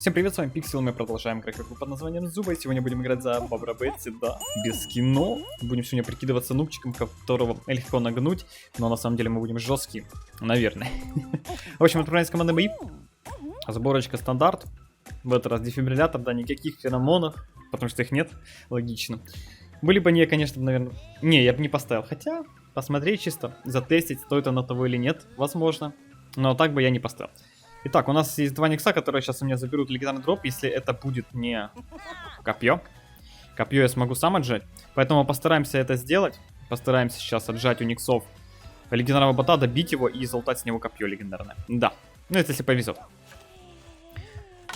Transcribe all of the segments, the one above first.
Всем привет, с вами Пиксел, мы продолжаем играть игру под названием Зуба, и сегодня будем играть за Бобра Бетти, да, без кино. Будем сегодня прикидываться нубчиком, которого легко нагнуть, но на самом деле мы будем жесткие, наверное. В общем, отправляемся в командный бои. Сборочка стандарт. В этот раз дефибриллятор, да, никаких феромонов, потому что их нет, логично. Были бы они, конечно, наверное... Не, я бы не поставил, хотя посмотреть чисто, затестить, стоит оно того или нет, возможно. Но так бы я не поставил. Итак, у нас есть два никса, которые сейчас у меня заберут легендарный дроп, если это будет не копье. Копье я смогу сам отжать, поэтому постараемся это сделать. Постараемся сейчас отжать у никсов легендарного бота, добить его и залутать с него копье легендарное. Да, ну это если повезет.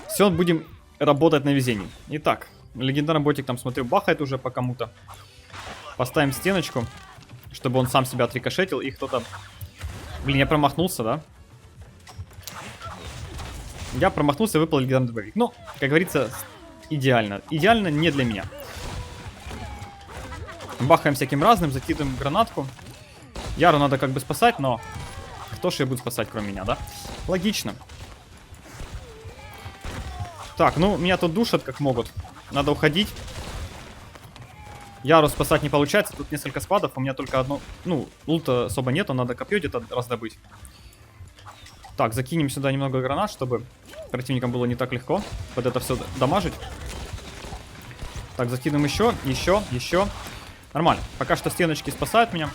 Все, будем работать на везении. Итак, легендарный ботик там, смотрю, бахает уже по кому-то. Поставим стеночку, чтобы он сам себя отрикошетил и кто-то... Блин, я промахнулся, да? Я промахнулся и выпал легендарный дробовик. Ну, как говорится, идеально. Идеально не для меня. Бахаем всяким разным, закидываем гранатку. Яру надо как бы спасать, но кто же ее будет спасать, кроме меня, да? Логично. Так, ну, меня тут душат как могут. Надо уходить. Яру спасать не получается. Тут несколько спадов, у меня только одно... Ну, лута особо нету, надо копье где-то раздобыть. Так, закинем сюда немного гранат, чтобы противникам было не так легко под это все дамажить. Так, закинем еще. Нормально. Пока что стеночки спасают меня.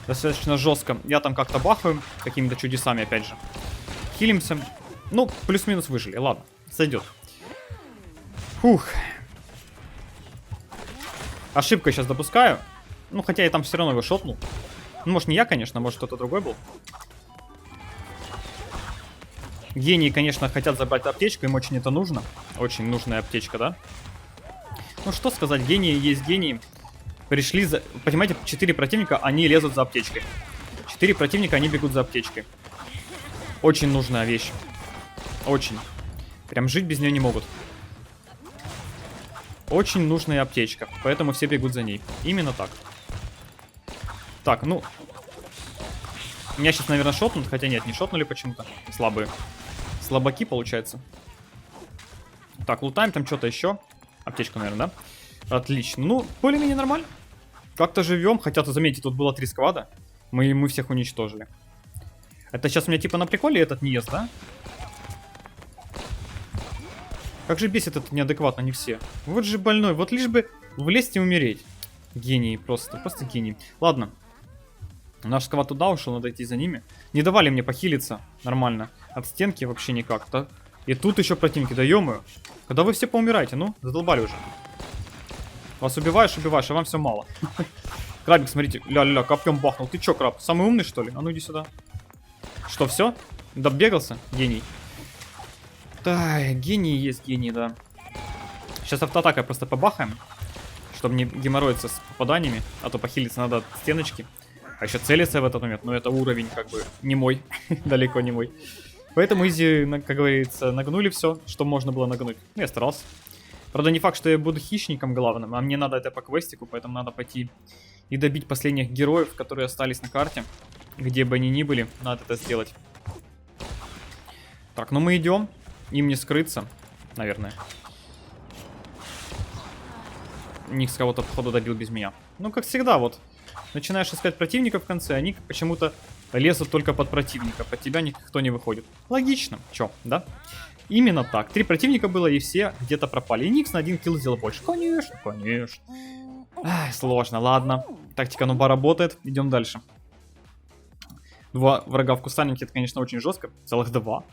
Достаточно жестко. Я там как-то бахаю. Какими-то чудесами, опять же. Хилимся. Ну, плюс-минус выжили. Ладно, сойдет. Фух. Ошибку я сейчас допускаю. Ну, хотя я там все равно его шотнул. Ну, может, не я, конечно, может, кто-то другой был. Гении, конечно, хотят забрать аптечку, им очень это нужно. Очень нужная аптечка, да? Ну, что сказать, гении есть гении. Пришли за... Понимаете, 4 противника, они лезут за аптечкой. 4 противника, они бегут за аптечкой. Очень нужная вещь. Очень. Прям жить без нее не могут. Очень нужная аптечка, поэтому все бегут за ней. Именно так. Так, ну... Меня сейчас, наверное, шотнут, хотя нет, не шотнули почему-то. Слабые. Слабаки, получается. Так, лутаем там что-то еще. Аптечку, наверное, да? Отлично. Ну, более-менее нормально. Как-то живем. Хотя, заметьте, тут было 3 сквада. Мы всех уничтожили. Это сейчас у меня типа на приколе этот не ест, да? Как же бесит это неадекватно, не все. Вот же больной. Вот лишь бы влезть и умереть. Гений просто. Просто гений. Ладно. Наш сквад туда ушел, надо идти за ними. Не давали мне похилиться нормально. От стенки вообще никак. Да? И тут еще противники, да ё-моё. Когда вы все поумираете, ну, задолбали уже. Вас убиваешь, а вам все мало. Крабик, смотрите, ля-ля-ля, копьем бахнул. Ты чё, краб, самый умный, что ли? А ну иди сюда. Что, все? Добегался? Гений. Да, гений есть гений, да. Сейчас автоатакой просто побахаем. Чтобы не геморроиться с попаданиями. А то похилиться надо от стеночки. А еще целиться в этот момент, но это уровень как бы не мой, далеко не мой. Поэтому изи, как говорится, нагнули все, что можно было нагнуть. Ну, я старался. Правда, не факт, что я буду хищником главным, а мне надо это по квестику, поэтому надо пойти и добить последних героев, которые остались на карте. Где бы они ни были, надо это сделать. Так, ну мы идем. Им не скрыться, наверное. Никс кого-то, походу, добил без меня. Ну, как всегда, вот. Начинаешь искать противника в конце, они почему-то лезут только под противника. Под тебя никто не выходит. Логично. Чё, да? Именно так. 3 противника было, и все где-то пропали. И Никс на 1 килл сделал больше. Конечно, конечно. Ай, сложно, ладно. Тактика нуба работает. Идем дальше. 2 врага в кустарнике, это, конечно, очень жестко. Целых 2.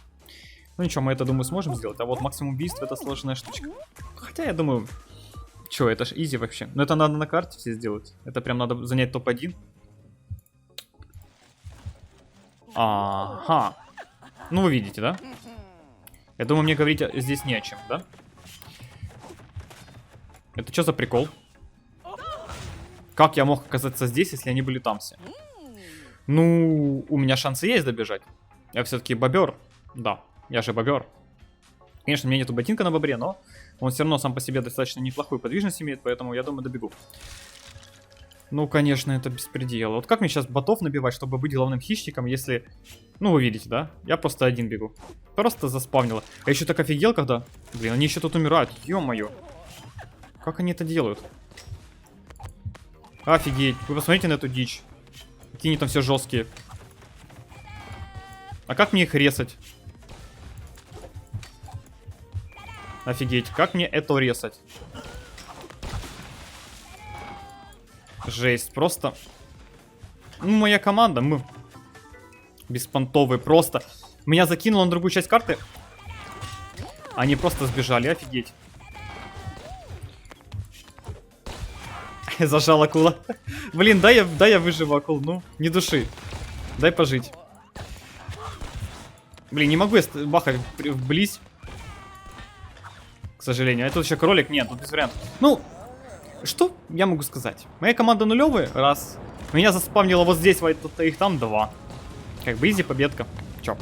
Ну ничего, мы это, думаю, сможем сделать. А вот максимум убийств — это сложная штучка. Хотя, я думаю... Чё, это ж изи вообще. Но это надо на карте все сделать. Это прям надо занять топ-1. Ага. Ну, вы видите, да? Я думаю, мне говорить здесь не о чем, да? Это что за прикол? Как я мог оказаться здесь, если они были там все? Ну, у меня шансы есть добежать. Я все-таки бобер. Да, я же бобер. Конечно, у меня нету ботинка на бобре, но он все равно сам по себе достаточно неплохую подвижность имеет, поэтому я думаю, добегу. Ну, конечно, это беспредел. Вот как мне сейчас ботов набивать, чтобы быть главным хищником, если... Ну, вы видите, да? Я просто один бегу. Просто заспавнило. Я еще так офигел, когда... Блин, они еще тут умирают. Ё-моё. Как они это делают? Офигеть. Вы посмотрите на эту дичь. Какие они там все жесткие. А как мне их резать? Офигеть. Как мне это резать? Жесть. Просто... Ну, моя команда, мы... Беспонтовые просто. Меня закинуло на другую часть карты. Они просто сбежали, офигеть. Зажал акула. Блин, дай я выживу, акул. Ну, не души. Дай пожить. Блин, не могу я бахать вблизь. К сожалению. А тут еще кролик? Нет, тут без вариантов. Ну, что я могу сказать? Моя команда нулевая, раз. Меня заспавнило вот здесь, вот их там два. Как бы изи победка. Чё?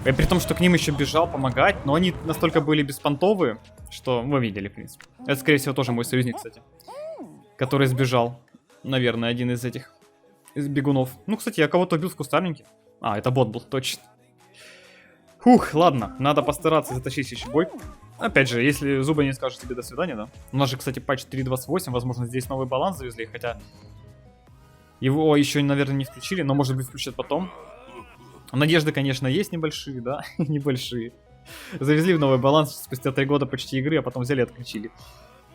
И при том, что к ним еще бежал помогать, но они настолько были беспонтовые, что вы видели, в принципе. Это, скорее всего, тоже мой союзник, кстати. Который сбежал. Наверное, один из этих. Из бегунов. Ну, кстати, я кого-то убил в кустарнике. А, это бот был, точно. Фух, ладно. Надо постараться затащить еще бой. Опять же, если зубы не скажут тебе до свидания, да? У нас же, кстати, патч 3.28. Возможно, здесь новый баланс завезли, хотя... Его еще, наверное, не включили, но, может быть, включат потом. Надежды, конечно, есть небольшие, да? Небольшие. Завезли в новый баланс спустя 3 года почти игры, а потом взяли и отключили.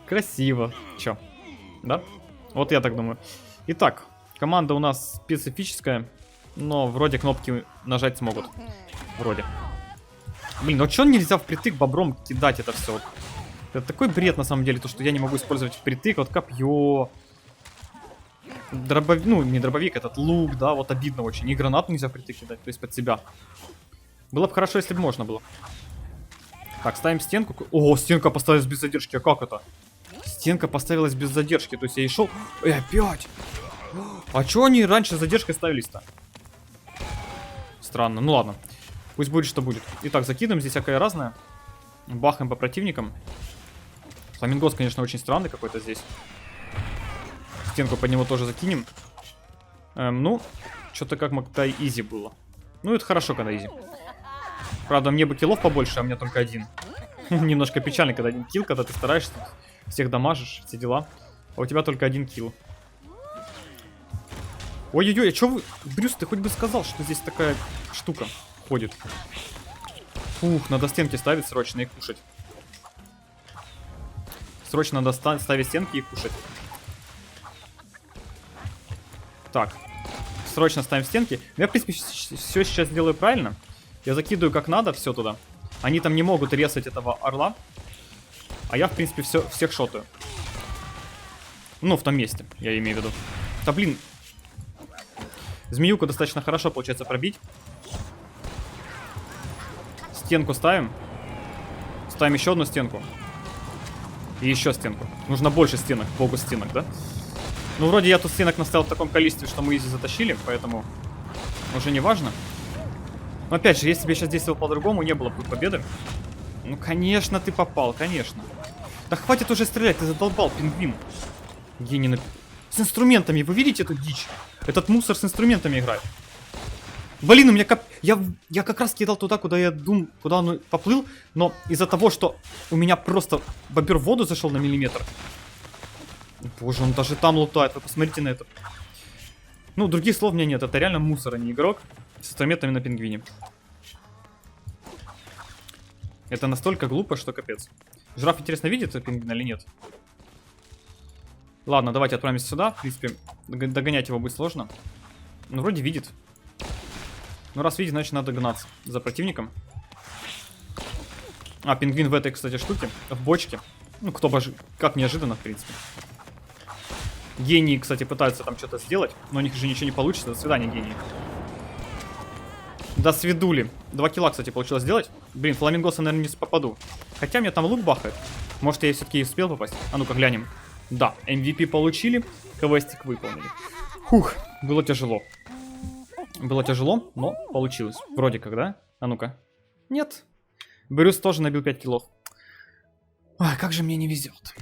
Красиво. Чё? Да? Вот я так думаю. Итак, команда у нас специфическая, но вроде кнопки нажать смогут. Вроде. Блин, ну чё нельзя впритык бобром кидать это все? Это такой бред, на самом деле, то, что я не могу использовать впритык. Вот копье... Дробовик, ну, не дробовик, этот лук, да, вот обидно очень. И гранату нельзя впритык кидать, то есть под себя. Было бы хорошо, если бы можно было. Так, ставим стенку. О, стенка поставилась без задержки. А как это? Стенка поставилась без задержки. То есть я и шел... опять! А чё они раньше с задержкой ставились-то? Странно. Ну ладно. Пусть будет, что будет. Итак, закидываем здесь всякое разное. Бахаем по противникам. Фламингос, конечно, очень странный какой-то здесь. Стенку под него тоже закинем. Ну, что-то как когда изи было. Ну, это хорошо, когда изи. Правда, мне бы киллов побольше, а у меня только один. Немножко печально, когда один килл, когда ты стараешься, всех дамажишь, все дела. А у тебя только один килл. Ой-ой-ой, а чё вы... Брюс, ты хоть бы сказал, что здесь такая штука ходит. Фух, надо стенки ставить срочно и кушать. Срочно надо ставить стенки и кушать. Так. Срочно ставим стенки. Я, в принципе, все сейчас делаю правильно. Я закидываю как надо все туда. Они там не могут резать этого орла. А я, в принципе, всех шотаю. Ну, в том месте, я имею в виду. Да, блин. Змеюку достаточно хорошо получается пробить. Стенку ставим. Ставим еще одну стенку. И еще стенку. Нужно больше стенок, богу стенок, да? Ну, вроде я тут стенок наставил в таком количестве, что мы изи затащили, поэтому уже не важно. Но опять же, если бы я сейчас действовал по-другому, не было бы победы. Ну, конечно, ты попал, конечно. Да хватит уже стрелять, ты задолбал, пингвин. Гений на... С инструментами, вы видите эту дичь? Этот мусор с инструментами играет. Блин, у меня я как раз кидал туда, куда я думал, куда он поплыл, но из-за того, что у меня просто бобер в воду зашел на миллиметр. Боже, он даже там лутает, вы посмотрите на это. Ну, других слов у меня нет, это реально мусор, а не игрок. С инструментами на пингвине. Это настолько глупо, что капец. Жираф, интересно, видит пингвина или нет? Ладно, давайте отправимся сюда. В принципе, догонять его будет сложно. Ну, вроде видит. Ну, раз видит, значит, надо гнаться за противником. А, пингвин в этой, кстати, штуке. В бочке. Ну, кто бы... Как неожиданно, в принципе. Гении, кстати, пытаются там что-то сделать, но у них же ничего не получится. До свидания, гении. До свидули. 2 килла, кстати, получилось сделать. Блин, фламингоса, наверное, не попаду. Хотя меня там лук бахает. Может, я все-таки успел попасть? А ну-ка, глянем. Да, MVP получили. Квестик выполнили. Фух, было тяжело. Было тяжело, но получилось. Вроде как, да? А ну-ка. Нет. Брюс тоже набил 5 киллов. Ой, как же мне не везет.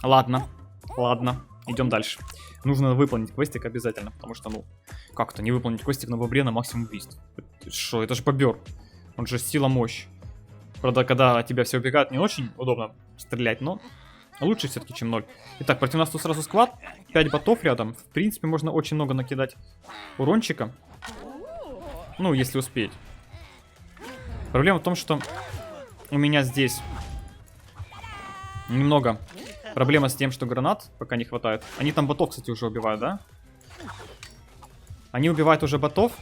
Ладно. Ладно, идем дальше. Нужно выполнить квестик обязательно, потому что, ну, как-то не выполнить квестик на бобре на максимум убийств. Что, это же бобер. Он же сила, мощь. Правда, когда от тебя все убегают, не очень удобно стрелять, но лучше все-таки, чем 0. Итак, против нас тут сразу сквад. 5 ботов рядом. В принципе, можно очень много накидать урончика. Ну, если успеть. Проблема в том, что у меня здесь немного проблема с тем, что гранат пока не хватает. Они там ботов, кстати, уже убивают, да? Они убивают уже ботов.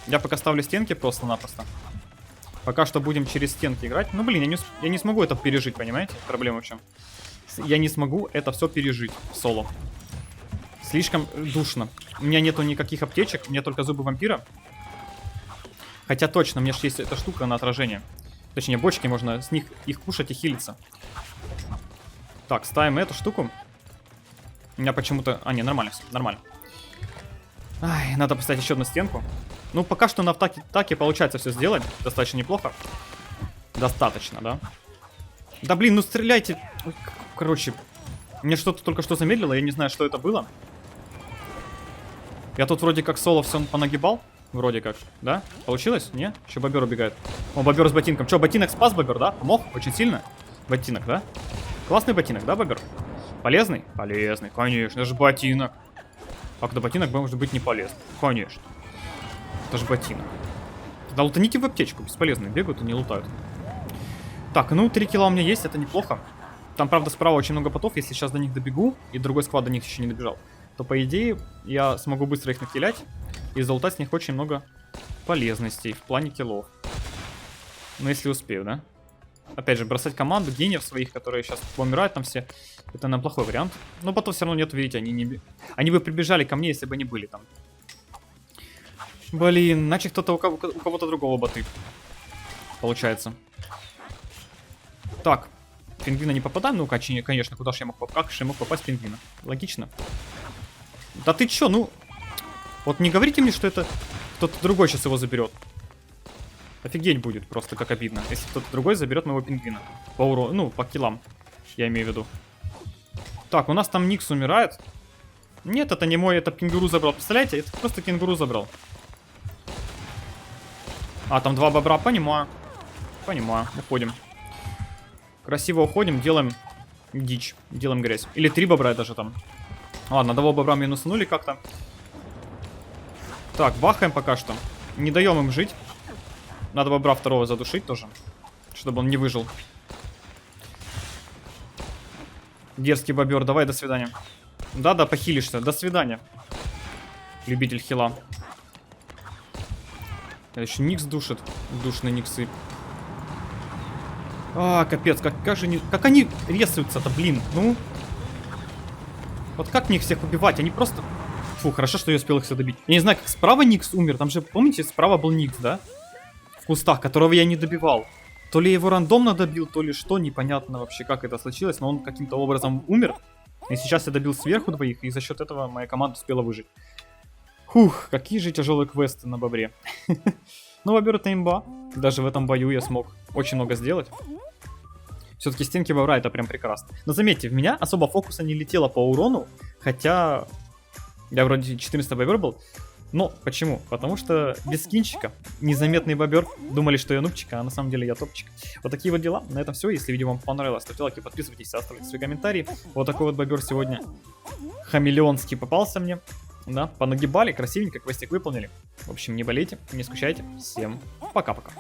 Я пока ставлю стенки просто-напросто. Пока что будем через стенки играть. Ну, блин, я не смогу это пережить, понимаете? Проблема в чем? Я не смогу это все пережить в соло. Слишком душно. У меня нету никаких аптечек, у меня только зубы вампира. Хотя точно, у меня же есть эта штука на отражение. Точнее, бочки, можно с них их кушать и хилиться. Так, ставим эту штуку. У меня почему-то... А, не, нормально все, нормально. Ай, надо поставить еще одну стенку. Ну, пока что на таке получается все сделать. Достаточно неплохо. Достаточно, да? Да, блин, ну стреляйте. Короче, мне что-то только что замедлило. Я не знаю, что это было. Я тут вроде как соло все понагибал. Вроде как, да? Получилось? Не? Еще бобер убегает. О, бобер с ботинком. Че, ботинок спас бобер, да? Помог? Очень сильно? Ботинок, да? Классный ботинок, да, бобер? Полезный? Полезный, конечно. Это же ботинок. А когда ботинок может быть не полезный? Конечно. Это же ботинок. Да лутаните в аптечку, бесполезно. Бегают и не лутают. Так, ну 3 килла у меня есть, это неплохо. Там, правда, справа очень много ботов. Если сейчас до них добегу, и другой склад до них еще не добежал, то, по идее, я смогу быстро их накилять и залутать с них очень много полезностей в плане киллов. Ну, если успею, да? Опять же, бросать команду гениев своих, которые сейчас умирают там все, это на плохой вариант. Но ботов все равно нет, видите, они бы прибежали ко мне, если бы они были там. Блин, значит кто-то у кого-то другого боты. Получается. Так, пингвина не попадаем, ну, конечно, куда же я мог попасть? Как же я мог попасть в пингвина? Логично. Да ты чё, ну... Вот не говорите мне, что это кто-то другой сейчас его заберет. Офигеть будет просто, как обидно, если кто-то другой заберет моего пингвина. По урону, ну, по киллам, я имею в виду. Так, у нас там Никс умирает. Нет, это не мой, это кенгуру забрал. Представляете, это просто кенгуру забрал. А, там 2 бобра, понимаю. Понимаю, уходим. Красиво уходим, делаем дичь, делаем грязь. Или 3 бобра даже там. Ладно, 2 бобра минусанули как-то. Так, бахаем пока что. Не даем им жить. Надо бобра второго задушить тоже, чтобы он не выжил. Дерзкий бобер, давай, до свидания. Да-да, похилишься, до свидания. Любитель хила. Еще Никс душит. Душные Никсы. А, капец, как же не... Как они ресаются-то, блин, ну... Вот как мне их всех убивать? Они просто... Фу, хорошо, что я успел их все добить. Я не знаю, как справа Никс умер. Там же, помните, справа был Никс, да? В кустах, которого я не добивал. То ли я его рандомно добил, то ли что, непонятно вообще, как это случилось. Но он каким-то образом умер. И сейчас я добил сверху двоих, и за счет этого моя команда успела выжить. Фух, какие же тяжелые квесты на бобре. Ну, бобер это имба. Даже в этом бою я смог очень много сделать. Все-таки стенки бобра это прям прекрасно. Но заметьте, в меня особо фокуса не летело по урону. Хотя я вроде 14 бобер был. Но почему? Потому что без скинчика незаметный бобер. Думали, что я нубчик, а на самом деле я топчик. Вот такие вот дела. На этом все. Если видео вам понравилось, ставьте лайки, подписывайтесь, оставляйте свои комментарии. Вот такой вот бобер сегодня хамелеонский попался мне. Да, понагибали, красивенько, квестик выполнили. В общем, не болейте, не скучайте. Всем пока-пока.